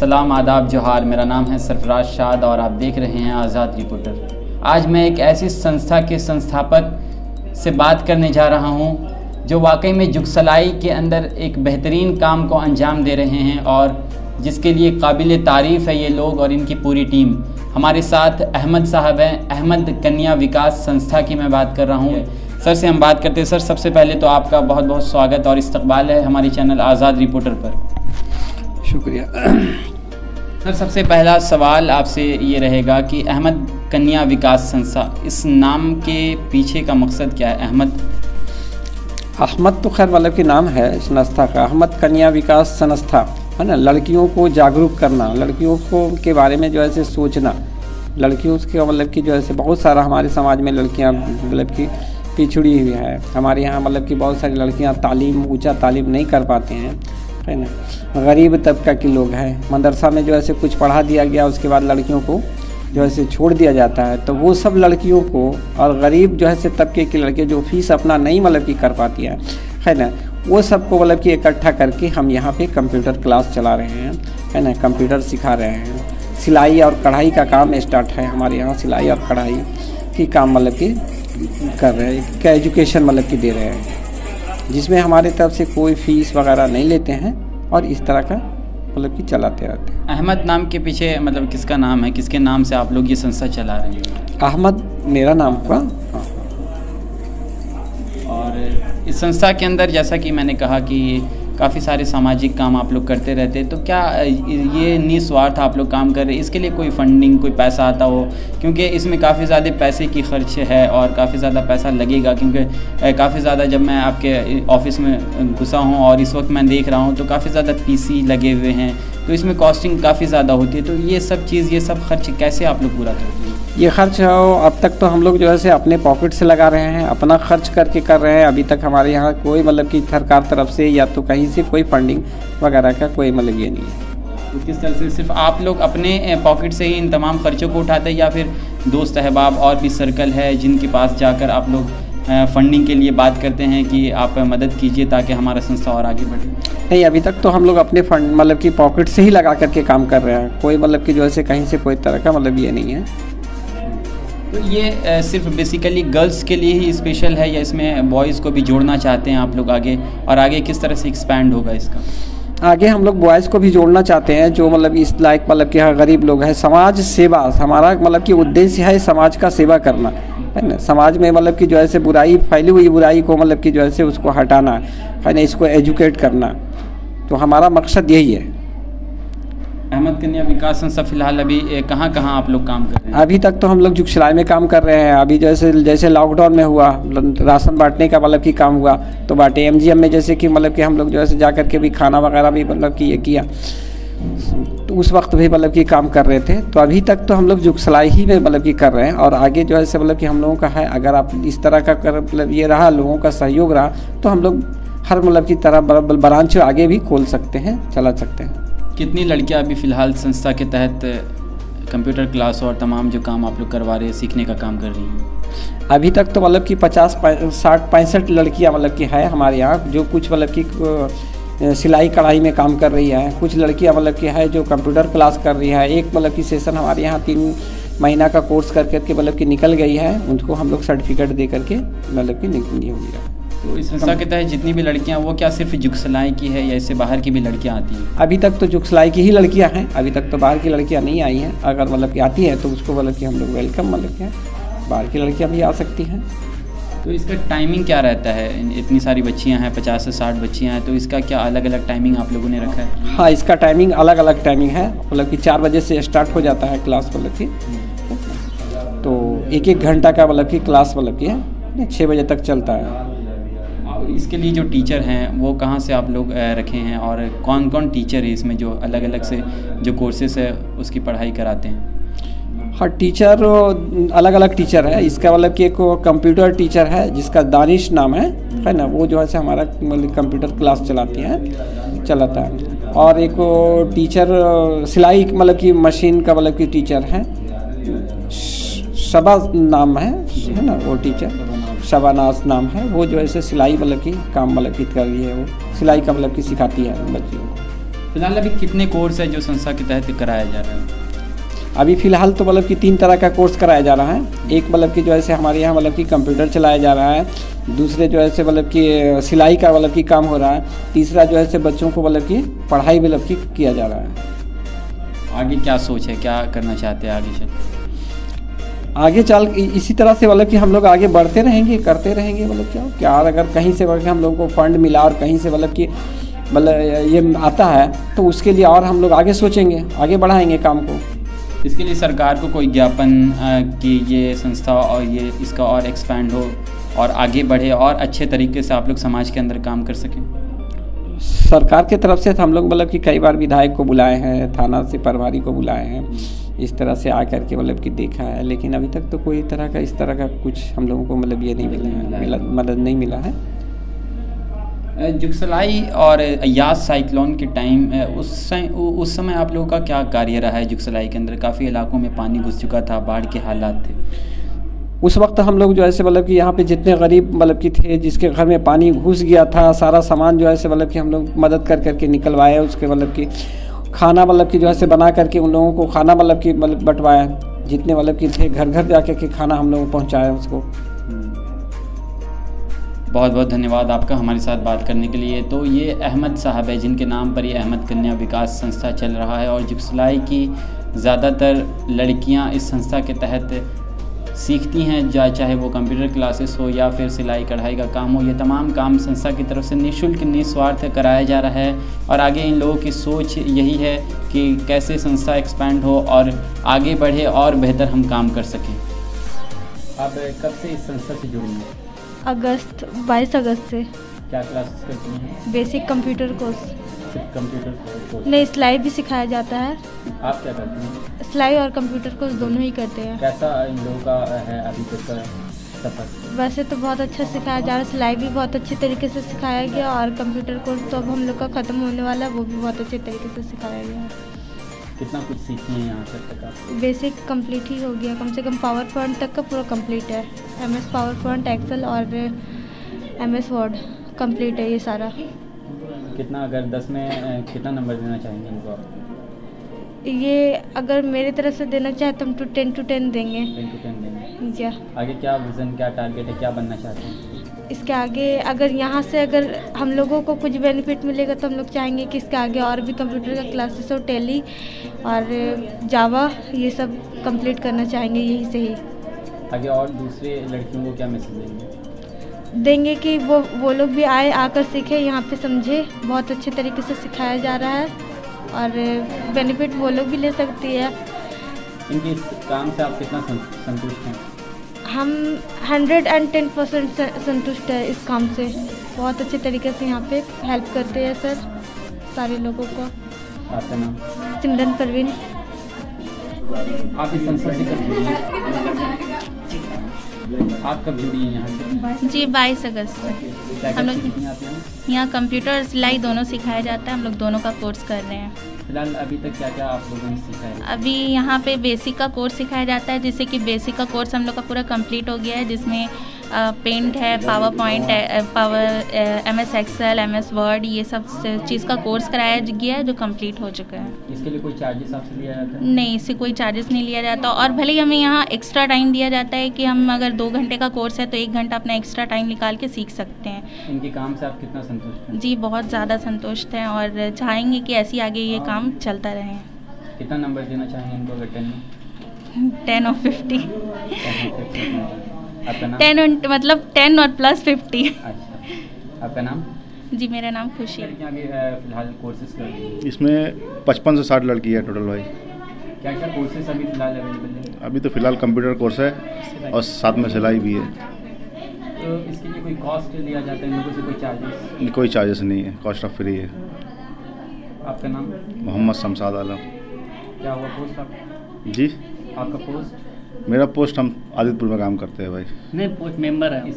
सलाम, आदाब, जोहार। मेरा नाम है सरफराज शाद और आप देख रहे हैं आज़ाद रिपोर्टर। आज मैं एक ऐसी संस्था के संस्थापक से बात करने जा रहा हूं जो वाकई में जुगसलाई के अंदर एक बेहतरीन काम को अंजाम दे रहे हैं और जिसके लिए काबिल तारीफ़ है ये लोग और इनकी पूरी टीम। हमारे साथ अहमद साहब हैं। अहमद कन्या विकास संस्था की मैं बात कर रहा हूँ। सर से हम बात करते हैं। सर, सबसे पहले तो आपका बहुत बहुत स्वागत और इस्तकबाल है हमारे चैनल आज़ाद रिपोर्टर पर। शुक्रिया। सर, सबसे पहला सवाल आपसे ये रहेगा कि अहमद कन्या विकास संस्था, इस नाम के पीछे का मकसद क्या है? अहमद तो खैर मतलब कि नाम है संस्था का, अहमद कन्या विकास संस्था है ना। लड़कियों को जागरूक करना, लड़कियों को के बारे में जो है सोचना, लड़कियों के मतलब कि जो है बहुत सारा हमारे समाज में लड़कियां मतलब कि पिछड़ी हुई है। हमारे यहाँ मतलब कि बहुत सारी लड़कियां तालीम, ऊंचा तालीम नहीं कर पाते हैं, है ना। गरीब तबका के लोग हैं, मदरसा में जो है कुछ पढ़ा दिया गया, उसके बाद लड़कियों को जो है छोड़ दिया जाता है। तो वो सब लड़कियों को और गरीब जो है तबके की लड़कियाँ जो फीस अपना नहीं मतलब कि कर पाती है ना, वो सबको मतलब कि इकट्ठा करके हम यहाँ पे कंप्यूटर क्लास चला रहे हैं, है ना। कंप्यूटर सिखा रहे हैं, सिलाई और कढ़ाई का काम स्टार्ट है हमारे यहाँ। सिलाई और कढ़ाई की काम मतलब कि कर रहे हैं, का एजुकेशन मतलब कि दे रहे हैं, जिसमें हमारे तरफ से कोई फ़ीस वगैरह नहीं लेते हैं और इस तरह का मतलब कि चलाते रहते हैं। अहमद नाम के पीछे मतलब किसका नाम है? किसके नाम से आप लोग ये संस्था चला रहे हैं? अहमद मेरा नाम हुआ। और इस संस्था के अंदर जैसा कि मैंने कहा कि काफ़ी सारे सामाजिक काम आप लोग करते रहते हैं, तो क्या ये निस्वार्थ आप लोग काम कर रहे हैं? इसके लिए कोई फंडिंग, कोई पैसा आता हो? क्योंकि इसमें काफ़ी ज़्यादा पैसे की खर्च है और काफ़ी ज़्यादा पैसा लगेगा, क्योंकि काफ़ी ज़्यादा जब मैं आपके ऑफिस में घुसा हूँ और इस वक्त मैं देख रहा हूँ तो काफ़ी ज़्यादा पीसी लगे हुए हैं, तो इसमें कॉस्टिंग काफ़ी ज़्यादा होती है। तो ये सब चीज़, ये सब खर्च कैसे आप लोग पूरा करते हैं? ये खर्च अब तक तो हम लोग जो है अपने पॉकेट से लगा रहे हैं, अपना खर्च करके कर रहे हैं। अभी तक हमारे यहाँ कोई मतलब कि सरकार तरफ से या तो कहीं से कोई फंडिंग वगैरह का कोई मतलब ये नहीं है। तो किस तरह से सिर्फ आप लोग अपने पॉकेट से ही इन तमाम खर्चों को उठाते हैं या फिर दोस्त अहबाब और भी सर्कल है जिनके पास जाकर आप लोग फंडिंग के लिए बात करते हैं कि आप मदद कीजिए ताकि हमारा संस्था और आगे बढ़े? नहीं, अभी तक तो हम लोग अपने फंड मतलब कि पॉकेट से ही लगा करके काम कर रहे हैं। कोई मतलब कि जो है कहीं से कोई तरह का मतलब ये नहीं है। तो ये सिर्फ बेसिकली गर्ल्स के लिए ही स्पेशल है या इसमें बॉयज़ को भी जोड़ना चाहते हैं आप लोग आगे? और आगे किस तरह से एक्सपैंड होगा इसका? आगे हम लोग बॉयज़ को भी जोड़ना चाहते हैं जो मतलब इस लायक मतलब कि हाँ गरीब लोग हैं। समाज सेवा हमारा मतलब कि उद्देश्य है, समाज का सेवा करना, है ना। समाज में मतलब कि जो है बुराई फैली हुई बुराई को मतलब कि जो है उसको हटाना, है ना, इसको एजुकेट करना, तो हमारा मकसद यही है। अहमद कन्या विकास संस्था फिलहाल अभी कहाँ कहाँ आप लोग काम कर रहे हैं? अभी तक तो हम लोग जुगसलाई में काम कर रहे हैं। अभी जैसे लॉकडाउन में हुआ, राशन बांटने का मतलब कि काम हुआ तो बांटे। MGM में जैसे कि मतलब कि हम लोग जो है जा करके भी खाना वगैरह भी मतलब कि ये किया, तो उस वक्त भी मतलब कि काम कर रहे थे। तो अभी तक तो हम लोग जुगसलाई ही में मतलब कि कर रहे हैं और आगे जो है मतलब कि हम लोगों का है, अगर आप इस तरह का कर मतलब ये रहा, लोगों का सहयोग रहा, तो हम लोग हर मतलब की तरह ब्रांच आगे भी खोल सकते हैं, चला सकते हैं। कितनी लड़कियां अभी फ़िलहाल संस्था के तहत कंप्यूटर क्लास और तमाम जो काम आप लोग करवा रहे हैं, सीखने का काम कर रही हैं? अभी तक तो मतलब कि 50, 60, 65 लड़कियां मतलब कि है हमारे यहाँ, जो कुछ मतलब कि सिलाई कढ़ाई में काम कर रही है। कुछ लड़कियां मतलब कि है जो कंप्यूटर क्लास कर रही है। एक मतलब कि सेशन हमारे यहाँ 3 महीना का कोर्स कर करके मतलब कि निकल गई है, उनको हम लोग सर्टिफिकेट दे करके मतलब कि निकली होगी। तो इस संस्था के तहत जितनी भी लड़कियां, वो क्या सिर्फ जुगसलाई की है या इससे बाहर की भी लड़कियां आती हैं? अभी तक तो जुगसलाई की ही लड़कियां हैं, अभी तक तो बाहर की लड़कियां नहीं आई हैं। अगर मतलब कि आती है तो उसको मतलब कि हम लोग वेलकम मतलब कि बाहर की लड़कियां भी आ सकती हैं। तो इसका टाइमिंग क्या रहता है? इतनी सारी बच्चियां हैं, 50 से 60 बच्चियां हैं, तो इसका क्या अलग अलग टाइमिंग आप लोगों ने रखा है? हाँ, इसका टाइमिंग अलग अलग टाइमिंग है। मतलब कि 4 बजे से स्टार्ट हो जाता है क्लास मतलब कि, तो 1-1 घंटा का मतलब कि क्लास मतलब कि है, 6 बजे तक चलता है। इसके लिए जो टीचर हैं वो कहाँ से आप लोग रखे हैं और कौन कौन टीचर है इसमें जो अलग अलग से जो कोर्सेस है उसकी पढ़ाई कराते हैं? हाँ, टीचर अलग अलग टीचर है। इसका मतलब कि एक कंप्यूटर टीचर है जिसका दानिश नाम है ना, वो जो है हमारा मतलब कंप्यूटर क्लास चलाता है। और एक टीचर सिलाई मतलब कि मशीन का मतलब कि टीचर है, शबा नाम है ना, वो टीचर शबानाज नाम है। वो जो है सिलाई मतलब की काम मतलब की कर रही है, वो सिलाई का मतलब की सिखाती है बच्चियों को। फिलहाल अभी कितने कोर्स है जो संस्था के तहत कराया जा रहा है? अभी फ़िलहाल तो मतलब कि 3 तरह का कोर्स कराया जा रहा है। एक मतलब कि जो है से हमारे यहाँ मतलब कि कंप्यूटर चलाया जा रहा है, दूसरे जो है से मतलब कि सिलाई का मतलब कि काम हो रहा है, तीसरा जो है से बच्चों को मतलब कि पढ़ाई मतलब कि किया जा रहा है। आगे क्या सोच है, क्या करना चाहते हैं आगे चल? आगे चल इसी तरह से मतलब कि हम लोग आगे बढ़ते रहेंगे, करते रहेंगे। मतलब क्या और अगर कहीं से मतलब हम लोग को फंड मिला और कहीं से मतलब कि ये आता है तो उसके लिए और हम लोग आगे सोचेंगे, आगे बढ़ाएंगे काम को। इसके लिए सरकार को कोई ज्ञापन कि ये संस्था और ये इसका और एक्सपैंड हो और आगे बढ़े और अच्छे तरीके से आप लोग समाज के अंदर काम कर सकें? सरकार के तरफ से हम लोग मतलब कि कई बार विधायक को बुलाए हैं, थाना से प्रभारी को बुलाए हैं, इस तरह से आ करके मतलब कि देखा है, लेकिन अभी तक तो कोई तरह का इस तरह का कुछ हम लोगों को मतलब ये नहीं मिला है, मदद नहीं मिला है। जुगसलाई और अयाज साइक्लोन के टाइम उस समय आप लोगों का क्या कार्य रहा है? जुगसलाई के अंदर काफ़ी इलाकों में पानी घुस चुका था, बाढ़ के हालात थे। उस वक्त हम लोग जो है से मतलब कि यहाँ पे जितने गरीब मतलब कि थे, जिसके घर में पानी घुस गया था, सारा सामान जो है से मतलब कि हम लोग मदद कर करके निकलवाए। उसके मतलब कि खाना मतलब कि जो है से बना करके उन लोगों को खाना मतलब कि बंटवाया, जितने मतलब कि थे घर घर जाके के खाना हम लोग पहुँचाया उसको। बहुत बहुत धन्यवाद आपका हमारे साथ बात करने के लिए। तो ये अहमद साहब है जिनके नाम पर ये अहमद कन्या विकास संस्था चल रहा है और जुगसलाई की ज़्यादातर लड़कियां इस संस्था के तहत सीखती हैं, चाहे वो कंप्यूटर क्लासेस हो या फिर सिलाई कढ़ाई का काम हो। ये तमाम काम संस्था की तरफ से निःशुल्क निस्वार्थ कराया जा रहा है और आगे इन लोगों की सोच यही है कि कैसे संस्था एक्सपैंड हो और आगे बढ़े और बेहतर हम काम कर सकें। आप कब से इस संस्था से जुड़ी हैं? 22 अगस्त से। क्या क्लासेस करती हैं? Basic computer course. सिर्फ कंप्यूटर कोर्स? नहीं, सिलाई भी सिखाया जाता है। आप क्या करती हैं? सिलाई और कंप्यूटर कोर्स दोनों ही करते हैं। कैसा इन लोगों का है अभी तक का सफ़र? वैसे तो बहुत अच्छा सिखाया जा रहा है, सिलाई भी बहुत अच्छे तरीके से सिखाया गया और कंप्यूटर कोर्स तो अब हम लोग का ख़त्म होने वाला है, वो भी बहुत अच्छे तरीके से सिखाया गया है। कितना कुछ सीखी है यहाँ तक आप? बेसिक कंप्लीट ही हो गया, कम से कम पावर पॉइंट तक का पूरा कंप्लीट है। MS पावर पॉइंट, एक्सेल और MS वर्ड कंप्लीट है ये सारा। कितना, अगर 10 में कितना नंबर देना चाहेंगे इनको? ये अगर मेरी तरफ से देना चाहे तो हम 10 to 10 देंगे। 10 to 10 देंगे। जी। आगे क्या विज़न, क्या टारगेट है, क्या बनना चाहते हैं? इसके आगे अगर यहाँ से अगर हम लोगों को कुछ बेनिफिट मिलेगा तो हम लोग चाहेंगे कि इसके आगे और भी कंप्यूटर का क्लासेस हो, टैली और जावा ये सब कंप्लीट करना चाहेंगे यही से ही। आगे और दूसरे लड़कियों को क्या मैसेज देंगे कि वो लोग भी आए, आकर सीखे, यहाँ पे समझे। बहुत अच्छे तरीके से सिखाया जा रहा है और बेनिफिट वो लोग भी ले सकती है। इनके इस काम से आप कितना संतुष्ट हैं? हम 110% संतुष्ट है इस काम से। बहुत अच्छे तरीके से यहाँ पे हेल्प करते हैं सर सारे लोगों को। आपका नाम? सिमरन परवीन। आप इस संस्था से कब जुड़ी हैं? आप कब जुड़ी हैं यहाँ से? जी 22 अगस्त से। हम लोग यहाँ कंप्यूटर सिलाई दोनों सिखाया जाता है, हम लोग दोनों का कोर्स कर रहे हैं। फिलहाल अभी तक क्या क्या आप लोगों ने सीखा है? अभी यहाँ पे बेसिक का कोर्स सिखाया जाता है, जिससे कि बेसिक का कोर्स हम लोग का पूरा कंप्लीट हो गया है, जिसमें पेंट है, पावर पॉइंट है, MS एक्सेल, MS वर्ड, ये सब चीज़ का कोर्स कराया गया है जो कंप्लीट हो चुका है। इसके लिए कोई चार्जेस आपसे लिया जाता है? नहीं, इससे कोई चार्जेस नहीं लिया जाता और भले ही हमें यहाँ एक्स्ट्रा टाइम दिया जाता है कि हम अगर 2 घंटे का कोर्स है तो 1 घंटा अपना एक्स्ट्रा टाइम निकाल के सीख सकते हैं। इनके काम से आप कितना संतुष्ट हैं? जी बहुत ज़्यादा संतुष्ट हैं और चाहेंगे कि ऐसे आगे ये काम चलता रहे। कितना नंबर देना चाहेंगे इनको अगर 10 में? 10 और 50। आपका नाम? 10 मतलब 10 और प्लस 50। अच्छा, आपका नाम? जी मेरा नाम खुशी है। अभी फिलहाल कोर्सेज कर रही हैं? इसमें 55 से 60 लड़की है टोटल भाई। क्या क्या कोर्सेज अभी फिलहाल अवेलेबल है? अभी तो फिलहाल कंप्यूटर कोर्स है और साथ में सिलाई भी है। तो इसके लिए कोई कॉस्ट लिया जाता है इन लोगों से, कोई चार्जेस? कोई चार्जेस नहीं है, कॉस्ट ऑफ फ्री है। आपका नाम? मोहम्मद शमशाद आलम। क्या हुआ पोस्ट आपका? जी आपका पोस्ट? मेरा पोस्ट हम आदितपुर में काम करते हैं भाई। नहीं, पोस्ट मेंबर है।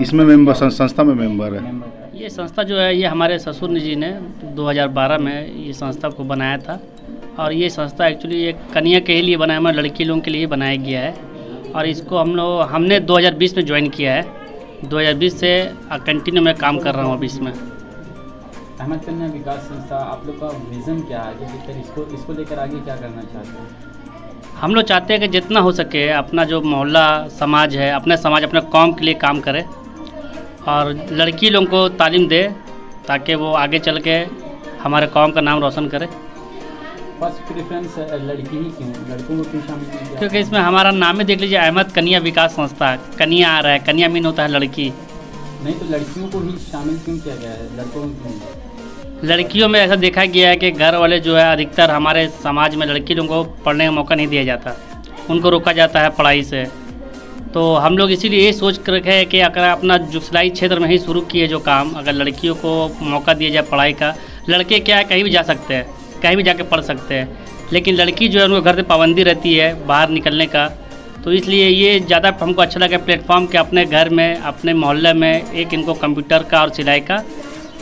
इसमें मेंबर, संस्था में मेंबर है। ये संस्था जो है ये हमारे ससुर जी ने 2012 में ये संस्था को बनाया था और ये संस्था एक्चुअली एक कन्या के लिए बनाया, हमारे लड़की लोगों के लिए बनाया गया है और इसको हमने 2020 में ज्वाइन किया है। 2020 से कंटिन्यू मैं काम कर रहा हूँ अभी इसमें। अहमद कन्या विकास संस्था, आप लोग का विज़न क्या है, जो इसको लेकर आगे क्या करना चाहते हैं? हम लोग चाहते हैं कि जितना हो सके अपना जो मोहल्ला समाज है, अपने समाज अपने कौम के लिए काम करे और लड़की लोगों को तालीम दे ताकि वो आगे चल के हमारे कौम का नाम रोशन करे। फर्स्ट प्रेफरेंस लड़की ही क्यों, लड़कों को क्यों शामिल नहीं किया? क्योंकि इसमें हमारा नाम ही देख लीजिए, अहमद कन्या विकास संस्था, कन्या आ रहा है, कन्या मीन होता है लड़की। नहीं तो लड़कियों को ही शामिल क्यों किया गया है, लड़कों को क्यों नहीं? लड़कियों में ऐसा देखा गया है कि घर वाले जो है अधिकतर हमारे समाज में लड़की लोगों को पढ़ने का मौका नहीं दिया जाता, उनको रोका जाता है पढ़ाई से। तो हम लोग इसीलिए ये सोच कर रखे हैं कि अगर अपना जो सिलाई क्षेत्र में ही शुरू किए जो काम, अगर लड़कियों को मौका दिया जाए पढ़ाई का, लड़के क्या है कहीं भी जा सकते हैं, कहीं भी जाके पढ़ सकते हैं, लेकिन लड़की जो है उनको घर से पाबंदी रहती है बाहर निकलने का। तो इसलिए ये ज़्यादा हमको अच्छा लगा प्लेटफॉर्म के अपने घर में, अपने मोहल्ले में एक इनको कंप्यूटर का और सिलाई का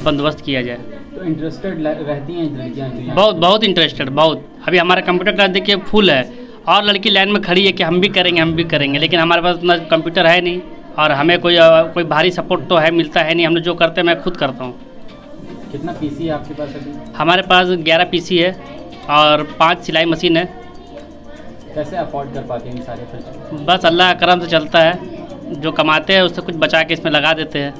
बंदोबस्त किया जाए। तो इंटरेस्टेड रहती हैं लड़कियाँ जो यहाँ? बहुत इंटरेस्टेड, बहुत। अभी हमारा कंप्यूटर क्लास देखिए फुल है और लड़की लाइन में खड़ी है कि हम भी करेंगे, लेकिन हमारे पास उतना कंप्यूटर है नहीं और हमें कोई भारी सपोर्ट तो है मिलता है नहीं। हम लोग जो करते हैं मैं खुद करता हूँ। कितना पीसी है आपके पास अभी? हमारे पास 11 पीसी है और 5 सिलाई मशीन है। कैसे अफोर्ड कर पाते हैं ये सारे खर्च? बस अल्लाह का करम से चलता है, जो कमाते हैं उससे कुछ बचा के इसमें लगा देते हैं।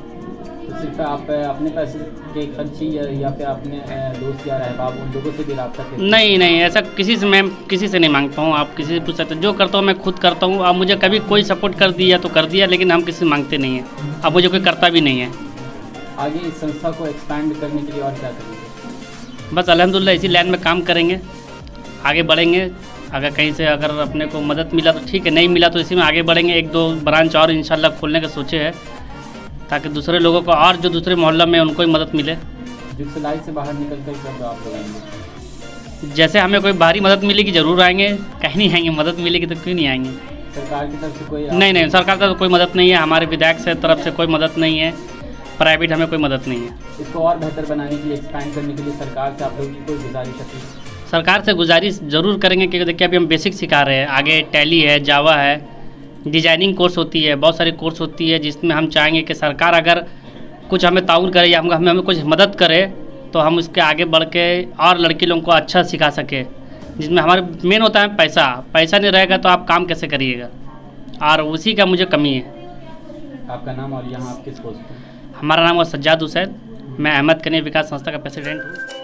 तो सिर्फ आप अपने पैसे के खर्च ही या फिर अपने दोस्त या रहबाब उन लोगों से भी रब्ता करते हैं? नहीं, ऐसा किसी से नहीं मांगता हूँ। आप किसी से पूछ सकते हैं, जो करता हूँ मैं खुद करता हूँ। अब मुझे कभी कोई सपोर्ट कर दिया तो कर दिया, लेकिन हम किसी से मांगते नहीं हैं। अब मुझे कोई करता भी नहीं है। आगे इस संस्था को एक्सपैंड करने के लिए और क्या करेंगे? बस अल्हम्दुलिल्लाह इसी लाइन में काम करेंगे, आगे बढ़ेंगे। अगर कहीं से अगर अपने को मदद मिला तो ठीक है, नहीं मिला तो इसी में आगे बढ़ेंगे। 1-2 ब्रांच और इंशाल्लाह खोलने का सोचे है ताकि दूसरे लोगों को और जो दूसरे मोहल्ला में उनको ही मदद मिले। जुगसलाई से बाहर निकल कर कब आप लोग आएंगे? जैसे हमें कोई बाहरी मदद मिलेगी ज़रूर आएंगे, कहीं नहीं आएंगे। मदद मिलेगी तो क्यों नहीं आएंगे। सरकार की तरफ से कोई? नहीं, सरकार की तरफ से कोई मदद नहीं है, हमारे विधायक से तरफ से कोई मदद नहीं है, प्राइवेट हमें कोई मदद नहीं है। इसको और बेहतर बनाने के लिए, एक्सपैंड करने के लिए सरकार से आप लोगों की कोई गुजारिश है? सरकार से गुजारिश ज़रूर करेंगे क्योंकि देखिए अभी हम बेसिक सिखा रहे हैं, आगे टैली है, जावा है, डिजाइनिंग कोर्स होती है, बहुत सारी कोर्स होती है, जिसमें हम चाहेंगे कि सरकार अगर कुछ हमें ताउन करे या हमें कुछ मदद करे तो हम उसके आगे बढ़ के और लड़की लोगों को अच्छा सिखा सके, जिसमें हमारे मेन होता है पैसा नहीं रहेगा तो आप काम कैसे करिएगा, और उसी का मुझे कमी है। आपका नाम और यहाँ आप किस पोस्ट पे? हमारा नाम है सज्जाद हुसैन, मैं अहमद कन्या विकास संस्था का प्रेसिडेंट हूँ।